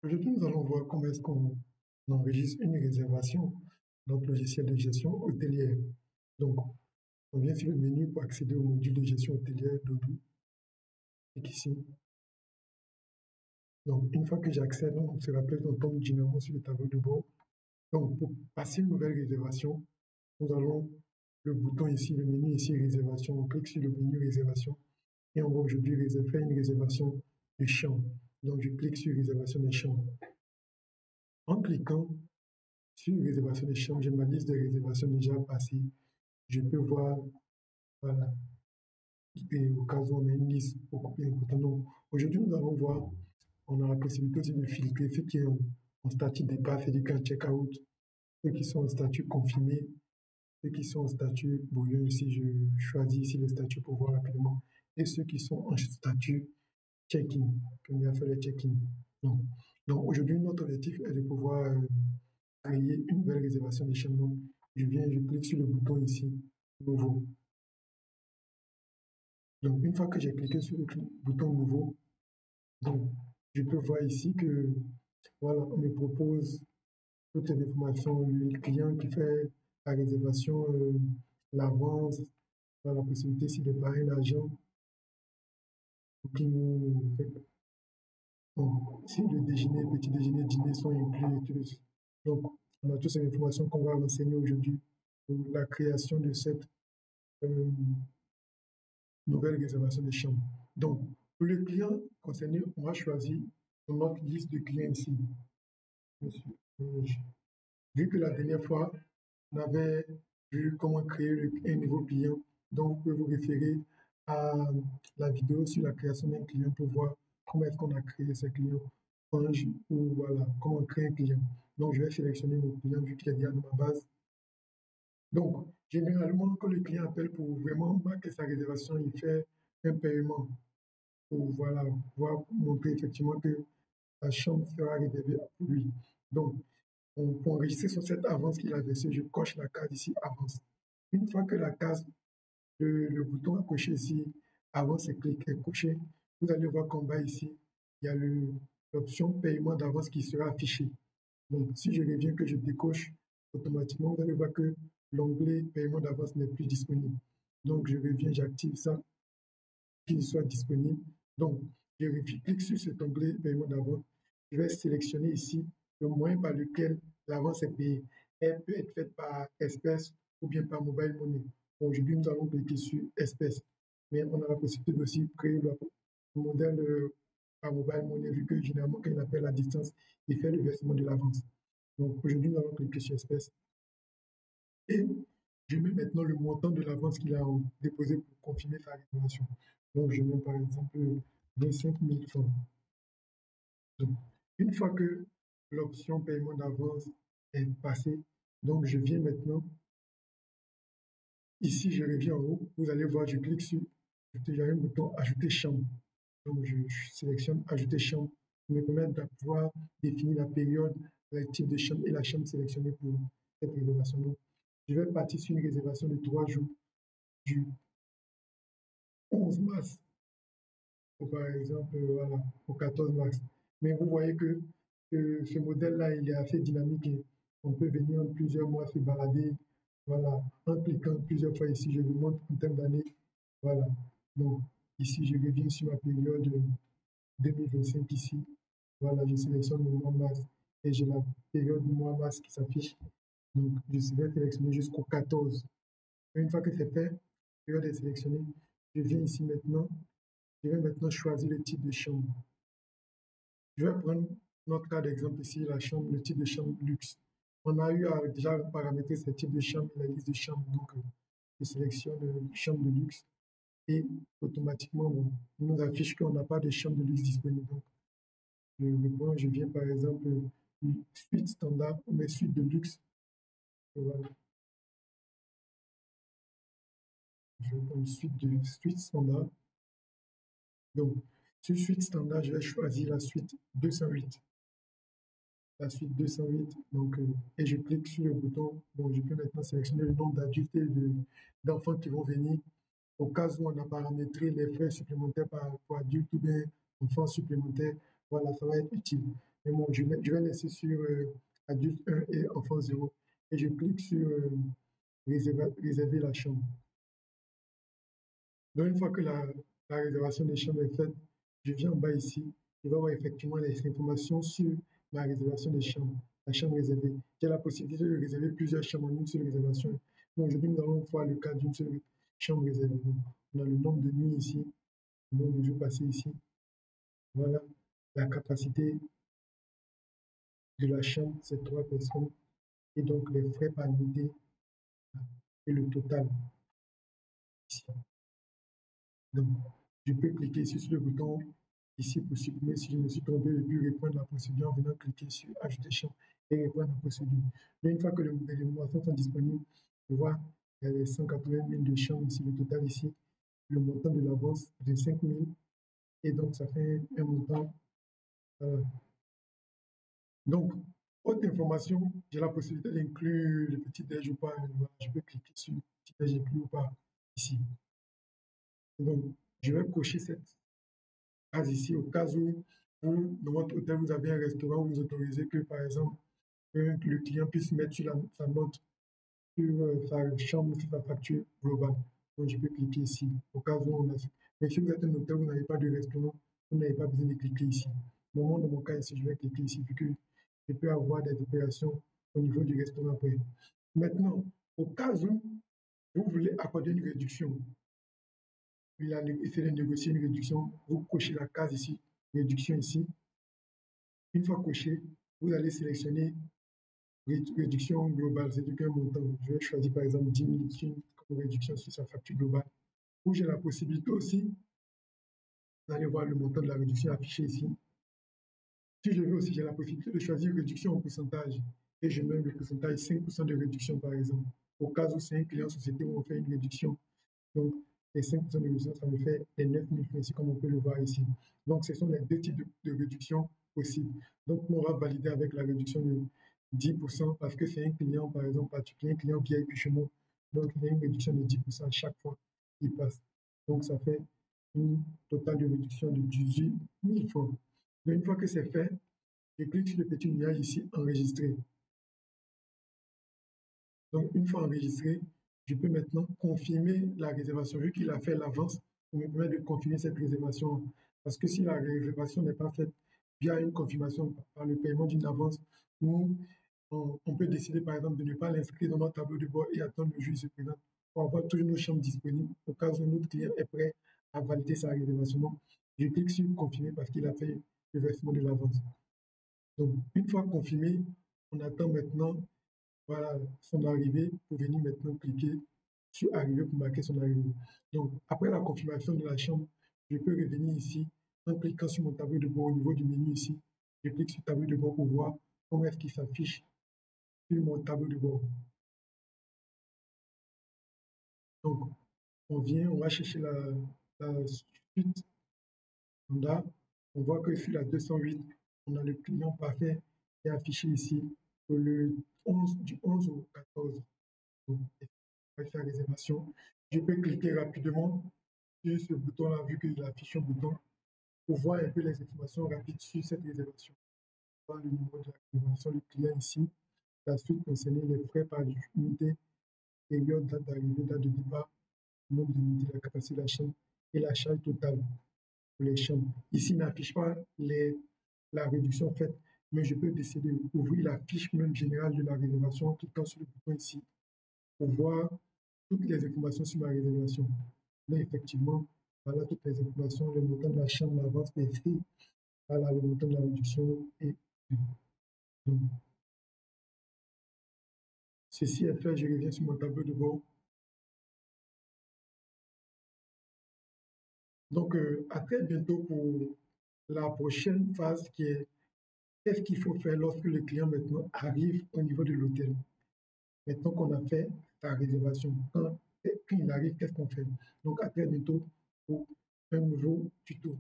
Aujourd'hui, nous allons voir comment est-ce qu'on enregistre une réservation dans notre logiciel de gestion hôtelière. Donc, on vient sur le menu pour accéder au module de gestion hôtelière d'Odoo. Clique ici. Donc, une fois que j'accède, on se rappelle qu'on tombe généralement sur le tableau de bord. Donc, pour passer une nouvelle réservation, nous allons le bouton ici, le menu ici, réservation. On clique sur le menu réservation et on va aujourd'hui faire une réservation de chambre. Donc, je clique sur réservation des chambres. En cliquant sur réservation des chambres, j'ai ma liste de réservations déjà passées. Je peux voir, voilà, et au cas où on a une liste beaucoup plus importante. Donc, aujourd'hui, nous allons voir, on a la possibilité aussi de filtrer ceux qui sont en statut départ, c'est-à-dire qu'en check-out, ceux qui sont en statut confirmé, ceux qui sont en statut brouillon. Ici, je choisis ici le statut pour voir rapidement, et ceux qui sont en statut check-in, qu'on a fait le check-in. Donc aujourd'hui, notre objectif est de pouvoir créer une nouvelle réservation de chambre. Donc, je clique sur le bouton ici, nouveau. Donc, une fois que j'ai cliqué sur le bouton nouveau, donc, je peux voir ici que, voilà, on me propose toutes les informations. Le client qui fait la réservation, l'avance, la possibilité ici de parer l'argent, si le déjeuner, petit déjeuner, dîner sont inclus. Donc, on a toutes ces informations qu'on va renseigner aujourd'hui pour la création de cette euh, nouvelle réservation de chambre. Donc, pour le client concerné, on va choisir notre liste de clients ici. Vu que la dernière fois, on avait vu comment créer un nouveau client, donc vous pouvez vous référer à la vidéo sur la création d'un client pour voir comment est-ce qu'on a créé ce client, ou voilà, comment créer un client. Donc, je vais sélectionner mon client vu qu'il est déjà dans ma base. Donc, généralement, quand le client appelle pour vraiment marquer sa réservation, il fait un paiement pour voilà, montrer effectivement que la chambre sera réservée pour lui. Donc, pour enregistrer sur cette avance qu'il a versée, je coche la case ici, avance. Une fois que la case, le bouton à cocher ici, avance et clic est coché, vous allez voir qu'en bas ici, il y a l'option paiement d'avance qui sera affichée. Donc, si je reviens que je décoche, automatiquement, vous allez voir que l'onglet paiement d'avance n'est plus disponible. Donc, je reviens, j'active ça, qu'il soit disponible. Donc, je clique sur cet onglet paiement d'avance. Je vais sélectionner ici le moyen par lequel l'avance est payée. Elle peut être faite par espèce ou bien par mobile money. Aujourd'hui, nous allons cliquer sur espèce. Mais on a la possibilité aussi de créer le modèle par mobile money, vu que généralement, quand il appelle à distance, il fait le versement de l'avance. Donc, aujourd'hui, nous allons cliquer sur espèce. Et je mets maintenant le montant de l'avance qu'il a déposé pour confirmer sa réservation. Donc, je mets par exemple 25 000 francs. Donc, une fois que l'option paiement d'avance est passée, donc je viens maintenant, ici je reviens en haut, vous allez voir, je clique sur, j'ai un bouton ajouter chambre. Donc, je sélectionne ajouter chambre pour me permettre de pouvoir définir la période, le type de chambre et la chambre sélectionnée pour cette réservation. Donc, je vais partir sur une réservation de 3 jours du 11 mars, par exemple, voilà, au 14 mars. Mais vous voyez que ce modèle-là, il est assez dynamique et on peut venir en plusieurs mois se balader, voilà, en cliquant plusieurs fois ici, je vous montre en termes d'années, voilà. Donc, ici, je reviens sur ma période 2025 ici, voilà, je sélectionne le mois mars et j'ai la période du mois mars qui s'affiche. Donc, je vais sélectionner jusqu'au 14. Une fois que c'est fait, la période est sélectionnée, je viens ici maintenant. Je vais maintenant choisir le type de chambre. Je vais prendre notre cas d'exemple ici, la chambre, le type de chambre luxe. On a eu à déjà paramétrer ce type de chambre, la liste de chambres. Donc, je sélectionne chambre de luxe et automatiquement, il nous affiche qu'on n'a pas de chambre de luxe disponible. Donc, je viens par exemple, suite standard ou mes suites de luxe. Voilà. Je vais prendre suite standard. Donc, sur suite standard, je vais choisir la suite 208. La suite 208, donc, et je clique sur le bouton. Bon, je peux maintenant sélectionner le nombre d'adultes et d'enfants qui vont venir. Au cas où on a paramétré les frais supplémentaires pour adultes ou bien enfants supplémentaires, voilà, ça va être utile. Mais bon, je vais laisser sur adulte 1 et enfant 0. Et je clique sur réserver la chambre. Donc, une fois que la réservation des chambres est faite, je viens en bas ici. Je vais avoir effectivement les informations sur ma réservation des chambres, la chambre réservée. J'ai la possibilité de réserver plusieurs chambres en une seule réservation. Donc, aujourd'hui, nous allons voir le cas d'une seule chambre réservée. Donc, on a le nombre de nuits ici, le nombre de jours passés ici. Voilà, la capacité de la chambre, c'est 3 personnes. Et donc, les frais par nuitée et le total ici. Donc, je peux cliquer ici sur le bouton ici pour supprimer si je me suis trompé et puis reprendre la procédure en venant cliquer sur ajouter champ et reprendre la procédure. Mais une fois que les informations sont disponibles, on voit il y a les 180 000 de champs ici, le total ici, le montant de l'avance 25 000 et donc ça fait un montant. Donc, autre information, j'ai la possibilité d'inclure le petit déj ou pas. Je peux cliquer sur le petit déj inclus ou pas ici. Donc, je vais cocher cette case ici au cas où vous, dans votre hôtel, vous avez un restaurant, vous autorisez que, par exemple, le client puisse mettre sur sa note, sur sa chambre, sur sa facture globale. Donc, je peux cliquer ici au cas où on a. Mais si vous êtes un hôtel, vous n'avez pas de restaurant, vous n'avez pas besoin de cliquer ici. Dans mon cas ici, je vais cliquer ici, vu que je peux avoir des opérations au niveau du restaurant après. Maintenant, au cas où vous voulez accorder une réduction, il a essayé de négocier une réduction, vous cochez la case ici, réduction ici. Une fois coché, vous allez sélectionner réduction globale, c'est-à-dire qu'un montant. Je vais choisir par exemple 10 000 comme réduction sur sa facture globale. Où j'ai la possibilité aussi d'aller voir le montant de la réduction affiché ici. Si je veux aussi, j'ai la possibilité de choisir réduction en pourcentage. Et je mets le pourcentage 5% de réduction par exemple. Au cas où c'est un client société où on fait une réduction. Donc, les 5% de réduction, ça me fait les 9 000 francs ici, comme on peut le voir ici. Donc, ce sont les deux types de réduction possibles. Donc, on va valider avec la réduction de 10% parce que c'est un client, par exemple, particulier, un client VIP chez moi. Donc, il y a une réduction de 10% à chaque fois qu'il passe. Donc, ça fait une totale de réduction de 18 000 francs. Donc, une fois que c'est fait, je clique sur le petit nuage ici, enregistrer. Donc, une fois enregistré, je peux maintenant confirmer la réservation. Vu qu'il a fait l'avance, ça me permet de confirmer cette réservation. Parce que si la réservation n'est pas faite via une confirmation par le paiement d'une avance, nous, on peut décider par exemple de ne pas l'inscrire dans notre tableau de bord et attendre le juge se présente pour avoir toujours nos chambres disponibles au cas où notre client est prêt à valider sa réservation. Donc, je clique sur confirmer parce qu'il a fait le versement de l'avance. Donc, une fois confirmé, on attend maintenant voilà, son arrivée pour venir maintenant cliquer sur arriver pour marquer son arrivée. Donc, après la confirmation de la chambre, je peux revenir ici en cliquant sur mon tableau de bord au niveau du menu ici. Je clique sur tableau de bord pour voir comment est-ce qu'il s'affiche sur mon tableau de bord. Donc, on vient, on va chercher la suite. On voit que sur la 208, on a le client parfait qui est affiché ici pour le 11, du 11 au 14. Donc, faire réservation. Je peux cliquer rapidement sur ce bouton-là, vu qu'il affiche un bouton, pour voir un peu les informations rapides sur cette réservation. Voir le numéro de la réservation, le client ici, la suite concernant les frais par unité, période, date d'arrivée, date de départ, nombre d'unités, la capacité de la chambre et la charge totale pour les chambres. Ici, il n'affiche pas la réduction faite, mais je peux décider d'ouvrir la fiche même générale de la réservation en cliquant sur le bouton ici pour voir toutes les informations sur ma réservation. Là, effectivement, voilà toutes les informations, le montant de la chambre, l'avance des frais, voilà le montant de la réduction et donc, ceci est fait, je reviens sur mon tableau de bord. Donc, à très bientôt pour la prochaine phase qui est qu'est-ce qu'il faut faire lorsque le client maintenant arrive au niveau de l'hôtel. Maintenant qu'on a fait sa réservation, quand il arrive, qu'est-ce qu'on fait? Donc, à très bientôt pour un nouveau tuto.